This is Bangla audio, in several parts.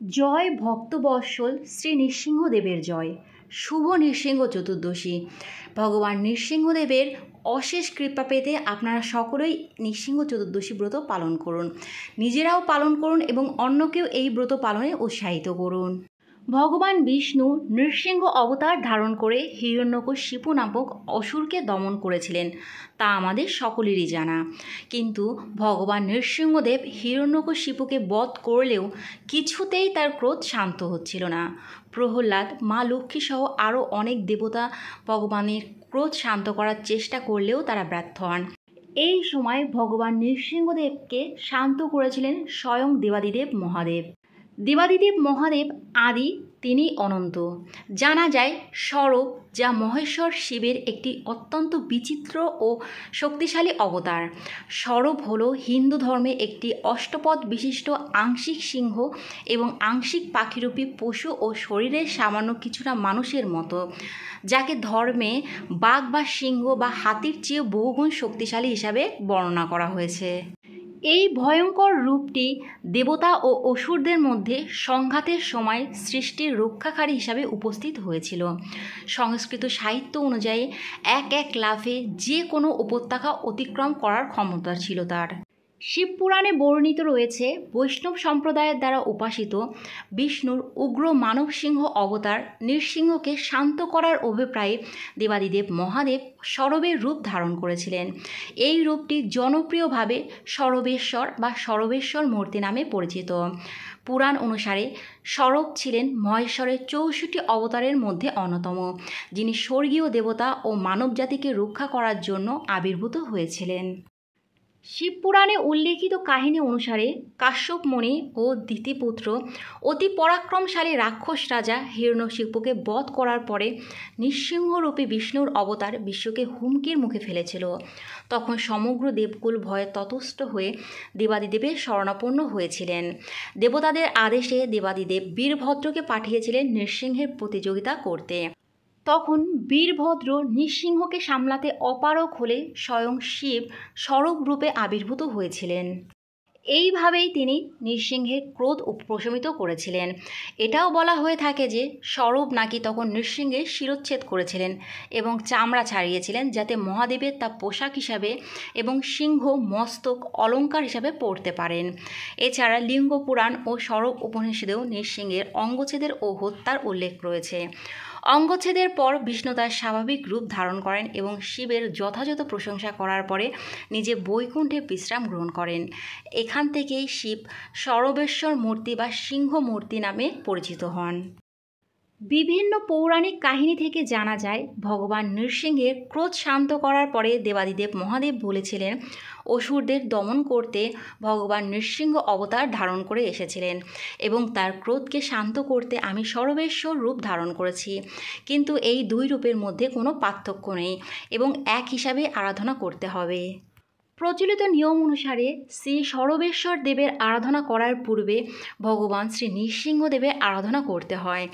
জয় ভক্তবৎসল শ্রী নৃসিংহদেবের জয়। শুভ নৃসিংহ চতুর্দশী। ভগবান নৃসিংহদেবের অশেষ কৃপা পেতে আপনারা সকলেই নৃসিংহ চতুর্দশী ব্রত পালন করুন। নিজেরাও পালন করুন এবং অন্যকেও এই ব্রত পালনে উৎসাহিত করুন। ভগবান বিষ্ণু নৃসিংহ অবতার ধারণ করে হিরণ্যকশিপু নামক অসুরকে দমন করেছিলেন, তা আমাদের সকলেরই জানা। কিন্তু ভগবান নৃসিংহদেব হিরণ্যকশিপুকে বধ করলেও কিছুতেই তার ক্রোধ শান্ত হচ্ছিল না। প্রহ্লাদ, মা লক্ষ্মী সহ আরও অনেক দেবতা ভগবানের ক্রোধ শান্ত করার চেষ্টা করলেও তারা ব্যর্থ হন। এই সময় ভগবান নৃসিংহদেবকে শান্ত করেছিলেন স্বয়ং দেবাদিদেব মহাদেব। দেবাদিদেব মহাদেব আদি, তিনি অনন্ত। জানা যায় স্বরূপ, যা মহেশ্বর শিবের একটি অত্যন্ত বিচিত্র ও শক্তিশালী অবতার। স্বরূপ হল হিন্দু ধর্মে একটি অষ্টপদ বিশিষ্ট আংশিক সিংহ এবং আংশিক পাখিরূপী পশু ও শরীরের সামান্য কিছুটা মানুষের মতো, যাকে ধর্মে বাঘ বা সিংহ বা হাতির চেয়ে বহুগুণ শক্তিশালী হিসাবে বর্ণনা করা হয়েছে। এই ভয়ঙ্কর রূপটি দেবতা ও অসুরদের মধ্যে সংঘাতের সময় সৃষ্টির রক্ষাকারী হিসাবে উপস্থিত হয়েছিল। সংস্কৃত সাহিত্য অনুযায়ী এক লাফে যে কোনো উপত্যকা অতিক্রম করার ক্ষমতা ছিল তার। শিবপুরাণে বর্ণিত রয়েছে, বৈষ্ণব সম্প্রদায়ের দ্বারা উপাসিত বিষ্ণুর উগ্র মানব সিংহ অবতার নৃসিংহকে শান্ত করার অভিপ্রায়ে দেবাদিদেব মহাদেব সরবের রূপ ধারণ করেছিলেন। এই রূপটি জনপ্রিয়ভাবে সরবেশ্বর বা সরবেশ্বর মূর্তি নামে পরিচিত। পুরাণ অনুসারে সরব ছিলেন মহেশ্বরের 64 অবতারের মধ্যে অন্যতম, যিনি স্বর্গীয় দেবতা ও মানবজাতিকে রক্ষা করার জন্য আবির্ভূত হয়েছিলেন। শিবপুরাণে উল্লেখিত কাহিনী অনুসারে কাশ্যপ মুনি ও দিতিপুত্র অতি পরাক্রমশালী রাক্ষস রাজা হিরণ্যকশিপুকে বধ করার পরে নৃসিংহরূপী বিষ্ণুর অবতার বিশ্বকে হুমকির মুখে ফেলেছিল। তখন সমগ্র দেবকুল ভয়ে ততস্থ হয়ে দেবাদিদেবের শরণাপন্ন হয়েছিলেন। দেবতাদের আদেশে দেবাদিদেব বীরভদ্রকে পাঠিয়েছিলেন নৃসিংহের প্রতিযোগিতা করতে। তখন বীরভদ্র নৃসিংহকে সামলাতে অপারগ হলে স্বয়ং শিব স্বরূপ রূপে আবির্ভূত হয়েছিলেন। এইভাবেই তিনি নৃসিংহের ক্রোধ প্রশমিত করেছিলেন। এটাও বলা হয়ে থাকে যে স্বরূপ নাকি তখন নৃসিংহের শিরচ্ছেদ করেছিলেন এবং চামড়া ছাড়িয়েছিলেন, যাতে মহাদেবের তা পোশাক হিসাবে এবং সিংহ মস্তক অলঙ্কার হিসাবে পরতে পারেন। এছাড়া লিঙ্গ পুরাণ ও স্বরূপ উপনিষদেও নৃসিংহের অঙ্গচ্ছেদের ও হত্যার উল্লেখ রয়েছে। অঙ্গচ্ছেদের পর বিষ্ণু তার স্বাভাবিক রূপ ধারণ করেন এবং শিবের যথাযথ প্রশংসা করার পরে নিজে বৈকুণ্ঠে বিশ্রাম গ্রহণ করেন। এখান থেকেই শিব সরবেশ্বর মূর্তি বা সিংহ মূর্তি নামে পরিচিত হন। বিভিন্ন পৌরাণিক কাহিনী থেকে জানা যায়, ভগবান নৃসিংহের ক্রোধ শান্ত করার পরে দেবাদিদেব মহাদেব বলেছিলেন অসুরদের দমন করতে ভগবান নৃসিংহ অবতার ধারণ করে এসেছিলেন এবং তার ক্রোধকে শান্ত করতে আমি সরবেশ্বর রূপ ধারণ করেছি। কিন্তু এই দুই রূপের মধ্যে কোনো পার্থক্য নেই এবং এক হিসাবে আরাধনা করতে হবে। প্রচলিত নিয়ম অনুসারে শ্রী সরবেশ্বর দেবের আরাধনা করার পূর্বে ভগবান শ্রী নৃসিংহদেবের আরাধনা করতে হয়।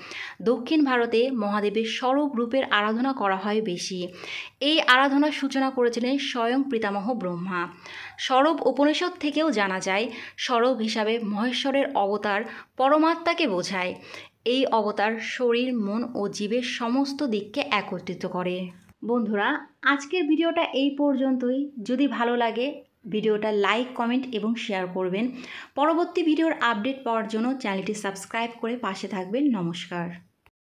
দক্ষিণ ভারতে মহাদেবের স্বরূপ রূপের আরাধনা করা হয় বেশি। এই আরাধনার সূচনা করেছিলেন স্বয়ং পিতামহ ব্রহ্মা। স্বরূপ উপনিষদ থেকেও জানা যায়, স্বরূপ হিসাবে মহেশ্বরের অবতার পরমাত্মাকে বোঝায়। এই অবতার শরীর, মন ও জীবের সমস্ত দিককে একত্রিত করে। বন্ধুরা, আজকের ভিডিওটা এই পর্যন্তই। যদি ভালো লাগে ভিডিওটা লাইক, কমেন্ট এবং শেয়ার করবেন। পরবর্তী ভিডিওর আপডেট পাওয়ার জন্য চ্যানেলটি সাবস্ক্রাইব করে পাশে থাকবেন। নমস্কার।